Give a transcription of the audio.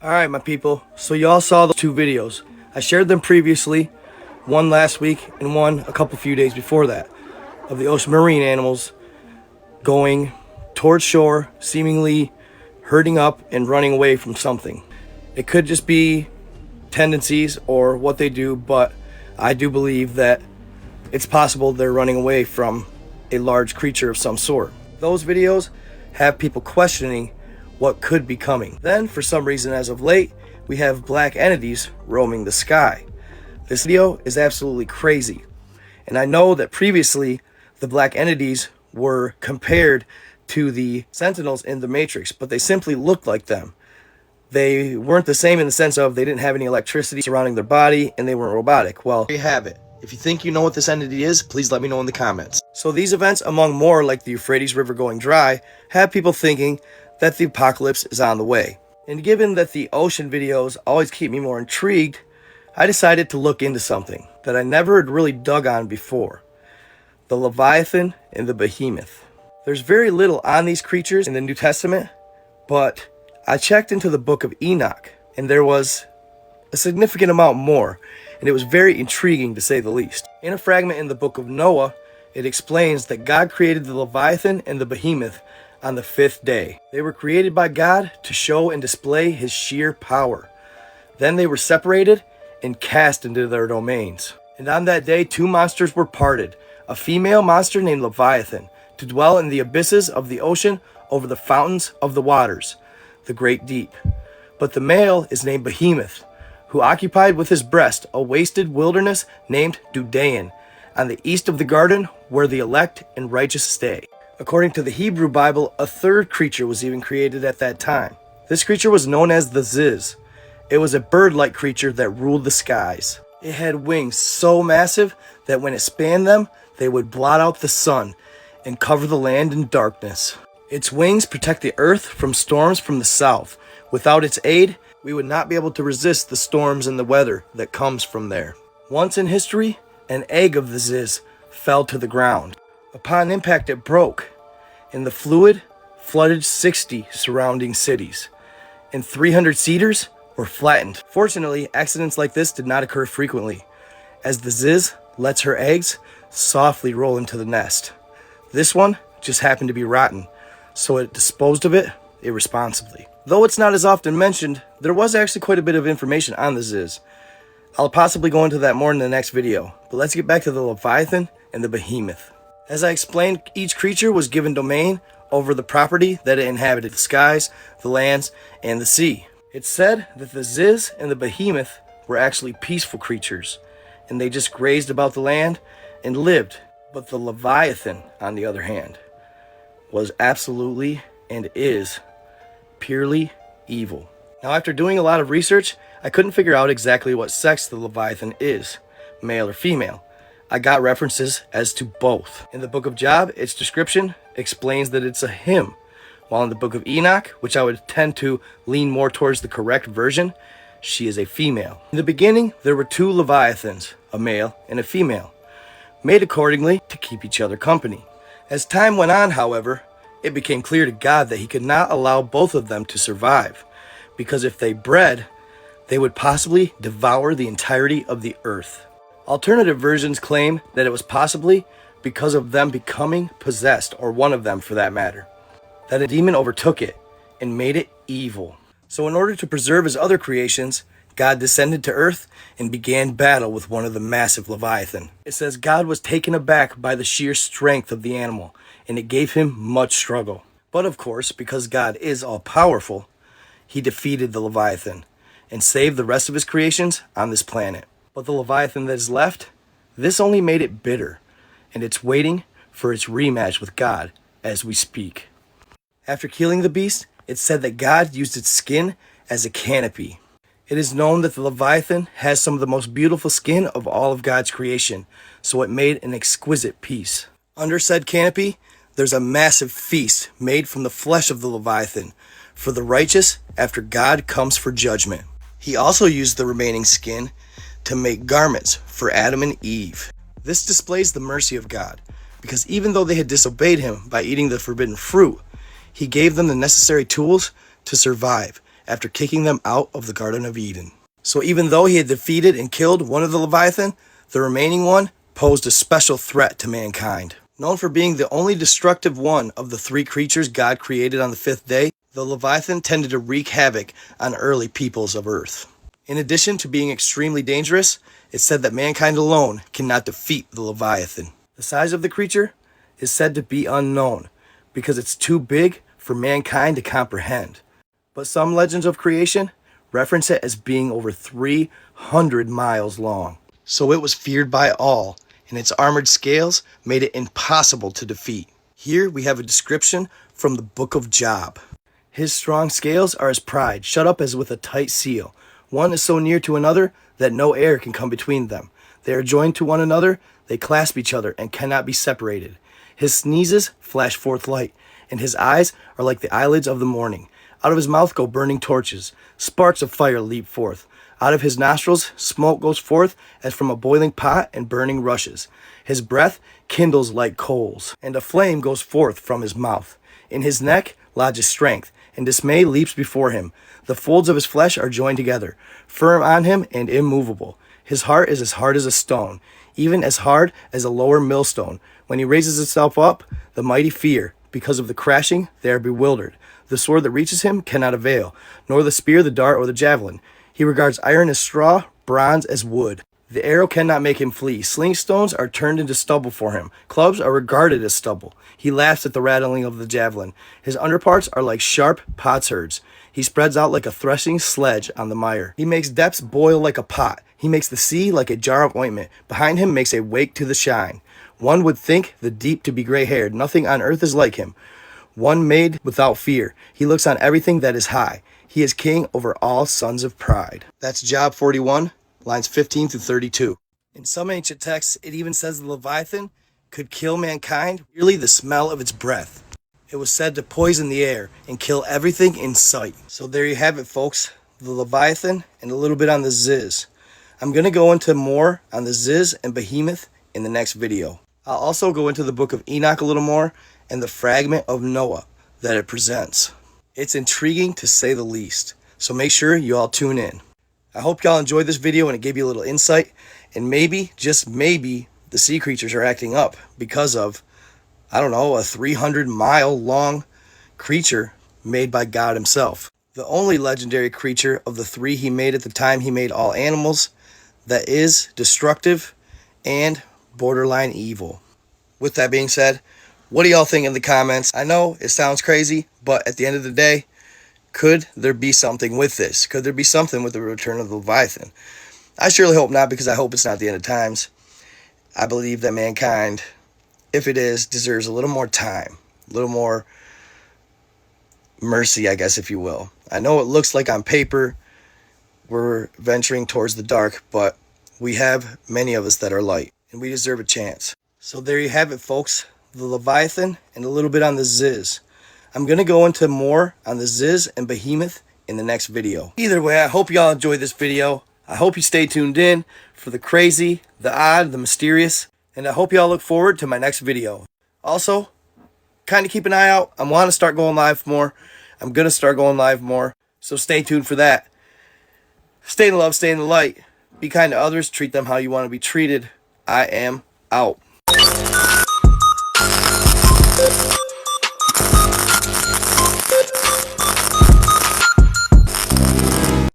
Alright my people, so y'all saw those two videos. I shared them previously, one last week and one a couple few days before that, of the ocean marine animals going towards shore, seemingly herding up and running away from something. It could just be tendencies or what they do, but I do believe that it's possible they're running away from a large creature of some sort. Those videos have people questioning what could be coming. Then, for some reason as of late, we have black entities roaming the sky. This video is absolutely crazy. And I know that previously the black entities were compared to the Sentinels in the Matrix, but they simply looked like them. They weren't the same in the sense of they didn't have any electricity surrounding their body and they weren't robotic. Well, there you have it. If you think you know what this entity is, please let me know in the comments. So these events, among more like the Euphrates River going dry, have people thinking that the apocalypse is on the way. And given that the ocean videos always keep me more intrigued, I decided to look into something that I never had really dug on before. The Leviathan and the Behemoth. There's very little on these creatures in the New Testament, but I checked into the book of Enoch, and there was a significant amount more, and it was very intriguing to say the least. In a fragment in the book of Noah, it explains that God created the Leviathan and the Behemoth on the 5th day. They were created by God to show and display his sheer power. Then they were separated and cast into their domains. And on that day, two monsters were parted, a female monster named Leviathan, to dwell in the abysses of the ocean over the fountains of the waters, the great deep. But the male is named Behemoth, who occupied with his breast a wasted wilderness named Dudain, on the east of the garden where the elect and righteous stay. According to the Hebrew Bible, a third creature was even created at that time. This creature was known as the Ziz. It was a bird-like creature that ruled the skies. It had wings so massive that when it spanned them, they would blot out the sun and cover the land in darkness. Its wings protect the earth from storms from the south. Without its aid, we would not be able to resist the storms and the weather that comes from there. Once in history, an egg of the Ziz fell to the ground. Upon impact, it broke, and the fluid flooded 60 surrounding cities, and 300 cedars were flattened. Fortunately, accidents like this did not occur frequently, as the Ziz lets her eggs softly roll into the nest. This one just happened to be rotten, so it disposed of it irresponsibly. Though it's not as often mentioned, there was actually quite a bit of information on the Ziz. I'll possibly go into that more in the next video, but let's get back to the Leviathan and the Behemoth. As I explained, each creature was given domain over the property that it inhabited, the skies, the lands, and the sea. It's said that the Ziz and the Behemoth were actually peaceful creatures, and they just grazed about the land and lived. But the Leviathan, on the other hand, was absolutely and is purely evil. Now, after doing a lot of research, I couldn't figure out exactly what sex the Leviathan is, male or female. I got references as to both. In the book of Job, its description explains that it's a him, while in the book of Enoch, which I would tend to lean more towards the correct version, she is a female. In the beginning, there were two Leviathans, a male and a female, made accordingly to keep each other company. As time went on, however, it became clear to God that he could not allow both of them to survive, because if they bred, they would possibly devour the entirety of the earth. Alternative versions claim that it was possibly because of them becoming possessed, or one of them for that matter, that a demon overtook it and made it evil. So in order to preserve his other creations, God descended to earth and began battle with one of the massive Leviathan. It says God was taken aback by the sheer strength of the animal, and it gave him much struggle. But of course, because God is all-powerful, he defeated the Leviathan and saved the rest of his creations on this planet. But the Leviathan that is left, this only made it bitter, and it's waiting for its rematch with God as we speak. After killing the beast, it's said that God used its skin as a canopy. It is known that the Leviathan has some of the most beautiful skin of all of God's creation, so it made an exquisite piece. Under said canopy, there's a massive feast made from the flesh of the Leviathan for the righteous after God comes for judgment. He also used the remaining skin to make garments for Adam and Eve. This displays the mercy of God, because even though they had disobeyed him by eating the forbidden fruit, he gave them the necessary tools to survive after kicking them out of the Garden of Eden. So even though he had defeated and killed one of the Leviathan, the remaining one posed a special threat to mankind. Known for being the only destructive one of the three creatures God created on the fifth day, the Leviathan tended to wreak havoc on early peoples of Earth. In addition to being extremely dangerous, it's said that mankind alone cannot defeat the Leviathan. The size of the creature is said to be unknown because it's too big for mankind to comprehend. But some legends of creation reference it as being over 300 miles long. So it was feared by all, and its armored scales made it impossible to defeat. Here we have a description from the book of Job. His strong scales are his pride, shut up as with a tight seal. One is so near to another that no air can come between them. They are joined to one another, they clasp each other and cannot be separated. His sneezes flash forth light, and his eyes are like the eyelids of the morning. Out of his mouth go burning torches. Sparks of fire leap forth. Out of his nostrils smoke goes forth as from a boiling pot and burning rushes. His breath kindles like coals, and a flame goes forth from his mouth. In his neck lodges strength, and dismay leaps before him. The folds of his flesh are joined together, firm on him and immovable. His heart is as hard as a stone, even as hard as a lower millstone. When he raises himself up, the mighty fear. Because of the crashing, they are bewildered. The sword that reaches him cannot avail, nor the spear, the dart, or the javelin. He regards iron as straw, bronze as wood. The arrow cannot make him flee. Sling stones are turned into stubble for him. Clubs are regarded as stubble. He laughs at the rattling of the javelin. His underparts are like sharp potsherds. He spreads out like a threshing sledge on the mire. He makes depths boil like a pot. He makes the sea like a jar of ointment. Behind him makes a wake to the shine. One would think the deep to be gray-haired. Nothing on earth is like him. One made without fear. He looks on everything that is high. He is king over all sons of pride. That's Job 41, lines 15 through 32. In some ancient texts, it even says the Leviathan could kill mankind, merely the smell of its breath. It was said to poison the air and kill everything in sight. So there you have it, folks. The Leviathan and a little bit on the Ziz. I'm going to go into more on the Ziz and Behemoth in the next video. I'll also go into the book of Enoch a little more and the fragment of Noah that it presents. It's intriguing to say the least, so make sure you all tune in. I hope y'all enjoyed this video and it gave you a little insight, and maybe, just maybe, the sea creatures are acting up because of, I don't know, a 300-mile long creature made by God himself. The only legendary creature of the three he made at the time he made all animals that is destructive and borderline evil. With that being said, what do y'all think in the comments? I know it sounds crazy, but at the end of the day, could there be something with this? Could there be something with the return of the Leviathan? I surely hope not, because I hope it's not the end of times. I believe that mankind, if it is, deserves a little more time, a little more mercy, I guess, if you will. I know it looks like on paper we're venturing towards the dark, but we have many of us that are light, and we deserve a chance. So there you have it, folks. The Leviathan and a little bit on the Ziz. I'm going to go into more on the Ziz and Behemoth in the next video. Either way, I hope y'all enjoyed this video. I hope you stay tuned in for the crazy, the odd, the mysterious, and I hope y'all look forward to my next video. Also, kind of keep an eye out. I want to start going live more. I'm going to start going live more, so stay tuned for that. Stay in love, stay in the light. Be kind to others. Treat them how you want to be treated. I am out.